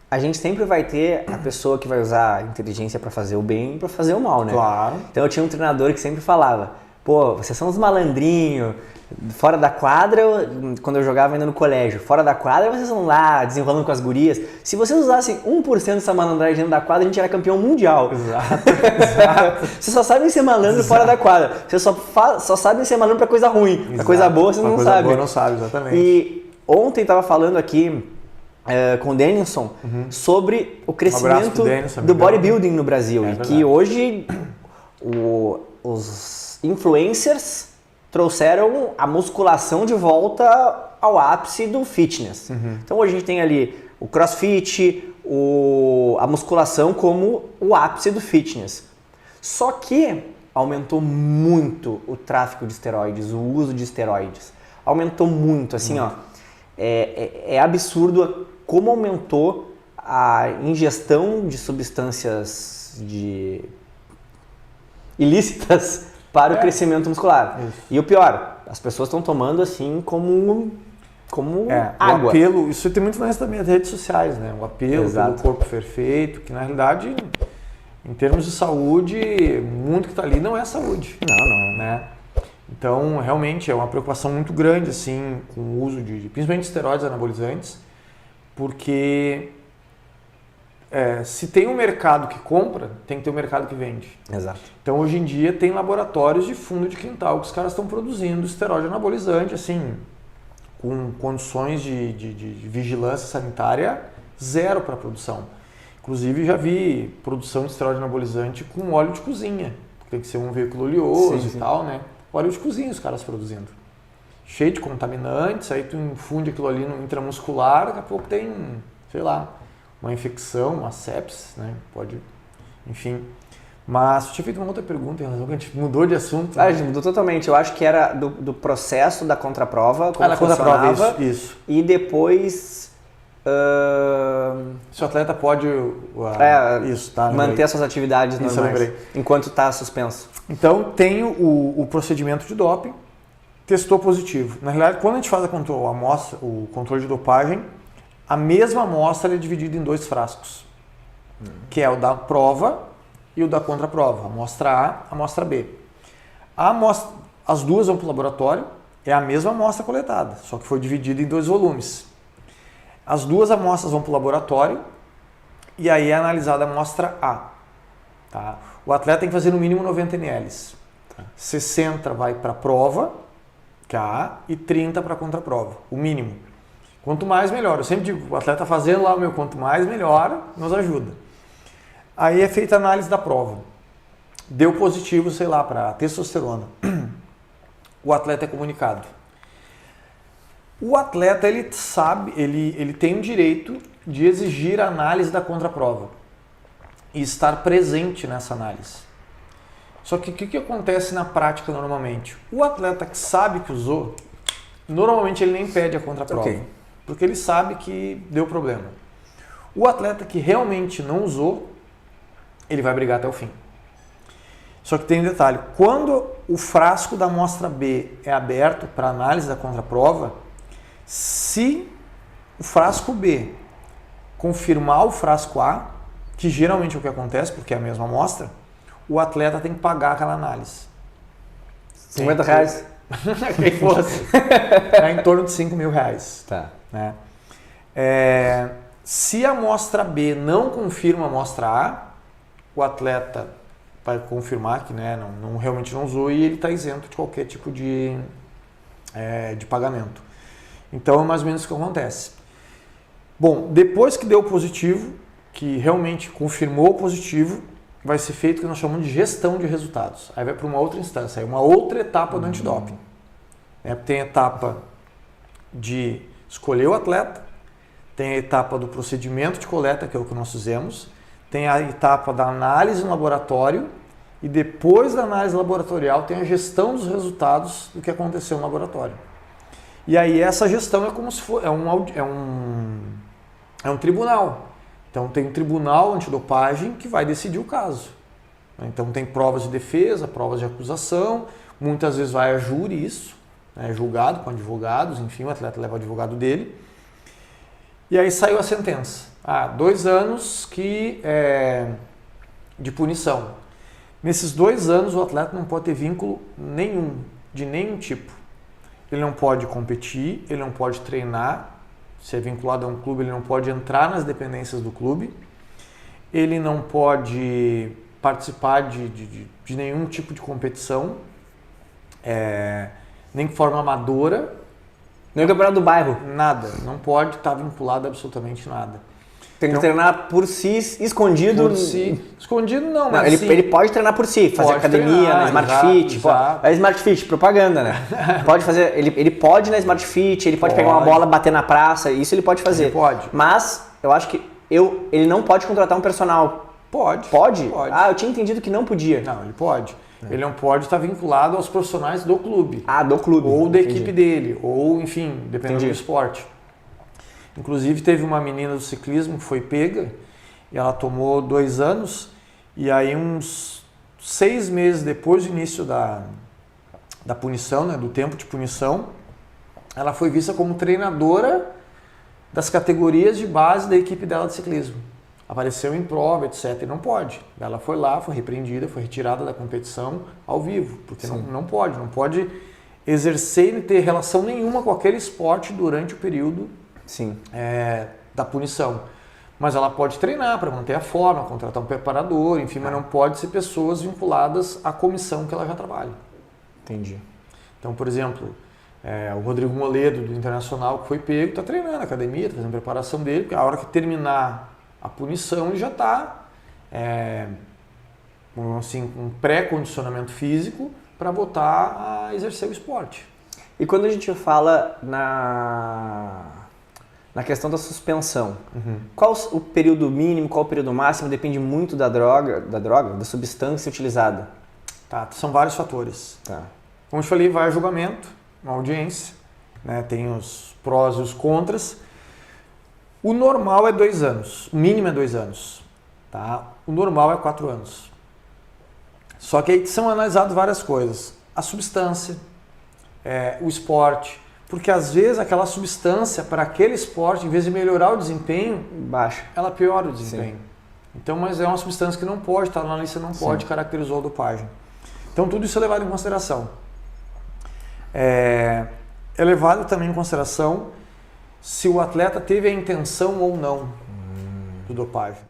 a gente sempre vai ter a pessoa que vai usar a inteligência para fazer o bem e para fazer o mal, né? Claro. Então eu tinha um treinador que sempre falava, pô, vocês são uns malandrinhos, fora da quadra, quando eu jogava ainda no colégio, fora da quadra vocês vão lá desenrolando com as gurias. Se vocês usassem 1% dessa malandragem dentro da quadra, a gente era campeão mundial. Exato. Vocês só sabem ser malandro fora da quadra. Vocês só sabem ser malandro pra coisa ruim. Pra coisa boa vocês não sabem. Pra coisa boa não sabe, exatamente. E ontem tava falando aqui com o Denilson sobre o crescimento do bodybuilding no Brasil. E que hoje os influencers trouxeram a musculação de volta ao ápice do fitness. Então hoje a gente tem ali o crossfit, a musculação como o ápice do fitness. Só que aumentou muito o tráfico de esteroides, o uso de esteroides. Aumentou muito, assim, ó. É absurdo como aumentou a ingestão de substâncias ilícitas para o crescimento muscular. Isso. E o pior, as pessoas estão tomando assim como água. O apelo, isso tem muito influência também das redes sociais, né? O apelo pelo corpo perfeito, que na realidade, em termos de saúde, o mundo que está ali não é saúde. Não. Né? Então, realmente, é uma preocupação muito grande, assim, com o uso principalmente de esteroides anabolizantes, porque se tem um mercado que compra, tem que ter um mercado que vende. Exato. Então, hoje em dia, tem laboratórios de fundo de quintal que os caras estão produzindo esteroide anabolizante, assim, com condições de vigilância sanitária zero para a produção. Inclusive, já vi produção de esteroide anabolizante com óleo de cozinha, porque tem que ser um veículo oleoso e tal, né? Óleo de cozinha os caras produzindo. Cheio de contaminantes, aí tu infunde aquilo ali no intramuscular, daqui a pouco tem, sei lá, uma infecção, uma sepsis, né? Pode, enfim. Mas eu tinha feito uma outra pergunta em relação a gente mudou de assunto. A gente mudou totalmente. Eu acho que era do processo da contraprova, como funcionava. Contraprova, isso. E depois... Se o atleta pode manter as suas atividades normais, enquanto está suspenso. Então, tem o procedimento de doping, testou positivo. Na realidade, quando a gente faz o controle de dopagem, a mesma amostra é dividida em 2 frascos, que é o da prova e o da contraprova, a amostra A, a amostra B. As duas vão para o laboratório, é a mesma amostra coletada, só que foi dividida em 2 volumes. As duas amostras vão para o laboratório e aí é analisada a amostra A. Tá? O atleta tem que fazer no mínimo 90 ml. 60 vai para a prova, que é a A, e 30 para a contraprova, o mínimo. Quanto mais, melhor. Eu sempre digo, o atleta fazendo lá quanto mais, melhor, nos ajuda. Aí é feita a análise da prova. Deu positivo, sei lá, para testosterona. O atleta é comunicado. O atleta, ele sabe, ele tem o direito de exigir a análise da contraprova e estar presente nessa análise. Só que o que acontece na prática normalmente? O atleta que sabe que usou, normalmente ele nem pede a contraprova, porque ele sabe que deu problema. O atleta que realmente não usou, ele vai brigar até o fim. Só que tem um detalhe, quando o frasco da amostra B é aberto para análise da contraprova, se o frasco B confirmar o frasco A, que geralmente é o que acontece, porque é a mesma amostra, o atleta tem que pagar aquela análise. R$50? Quem fosse. É em torno de R$5.000. Tá. Né? Se a amostra B não confirma a amostra A, o atleta vai confirmar que realmente não usou e ele está isento de qualquer tipo de pagamento. Então é mais ou menos isso que acontece. Bom, depois que deu positivo, que realmente confirmou o positivo, vai ser feito o que nós chamamos de gestão de resultados. Aí vai para uma outra instância, aí uma outra etapa do antidoping. Tem a etapa de escolher o atleta, tem a etapa do procedimento de coleta, que é o que nós fizemos, tem a etapa da análise no laboratório e depois da análise laboratorial tem a gestão dos resultados do que aconteceu no laboratório. E aí essa gestão é como se for, é um tribunal. Então tem um tribunal antidopagem que vai decidir o caso. Então tem provas de defesa, provas de acusação, muitas vezes vai a júri isso, julgado com advogados, enfim, o atleta leva o advogado dele. E aí saiu a sentença. 2 anos de punição. Nesses 2 anos, o atleta não pode ter vínculo nenhum, de nenhum tipo. Ele não pode competir, ele não pode treinar, se é vinculado a um clube, ele não pode entrar nas dependências do clube, ele não pode participar de nenhum tipo de competição, nem de forma amadora. Nem o campeonato do bairro. Nada, não pode estar vinculado a absolutamente nada. Tem que treinar por si, escondido. Por si. Escondido não, mas ele pode treinar por si, fazer academia treinar, na Smart exato, Fit. exato. A Smart Fit, propaganda, né? Pode fazer, ele pode ir na Smart Fit, ele pode pegar uma bola, bater na praça, isso ele pode fazer. Ele pode. Mas eu acho que ele não pode contratar um personal. Pode. Pode? Pode. Ah, eu tinha entendido que não podia. Não, ele pode. Ele não pode estar vinculado aos profissionais do clube. Do clube. Ou da equipe dele, ou enfim, dependendo Entendi. do esporte. Inclusive teve uma menina do ciclismo que foi pega e ela tomou 2 anos e aí uns 6 meses depois do início da punição, né, do tempo de punição, ela foi vista como treinadora das categorias de base da equipe dela de ciclismo. Apareceu em prova, etc. E não pode. Ela foi lá, foi repreendida, foi retirada da competição ao vivo, porque não pode exercer e ter relação nenhuma com aquele esporte durante o período Sim. Da punição. Mas ela pode treinar para manter a forma, contratar um preparador, enfim, mas não pode ser pessoas vinculadas à comissão que ela já trabalha. Entendi. Então, por exemplo, o Rodrigo Moledo, do Internacional, que foi pego, está treinando na academia, está fazendo a preparação dele, porque a hora que terminar a punição ele já está assim, com um pré-condicionamento físico para voltar a exercer o esporte. E quando a gente fala na questão da suspensão, qual o período mínimo, qual o período máximo, depende muito da substância utilizada? Tá, são vários fatores. Tá. Como eu te falei, vai a julgamento, uma audiência, né, tem os prós e os contras. O normal é 2 anos, o mínimo é 2 anos. Tá? O normal é 4 anos. Só que aí são analisadas várias coisas. A substância, o esporte, porque às vezes aquela substância para aquele esporte, em vez de melhorar o desempenho, Baixa. ela piora o desempenho. Sim. Então, mas é uma substância que não pode estar na lista, não pode, caracterizou a dopagem. Então tudo isso é levado em consideração. É levado também em consideração se o atleta teve a intenção ou não do dopagem.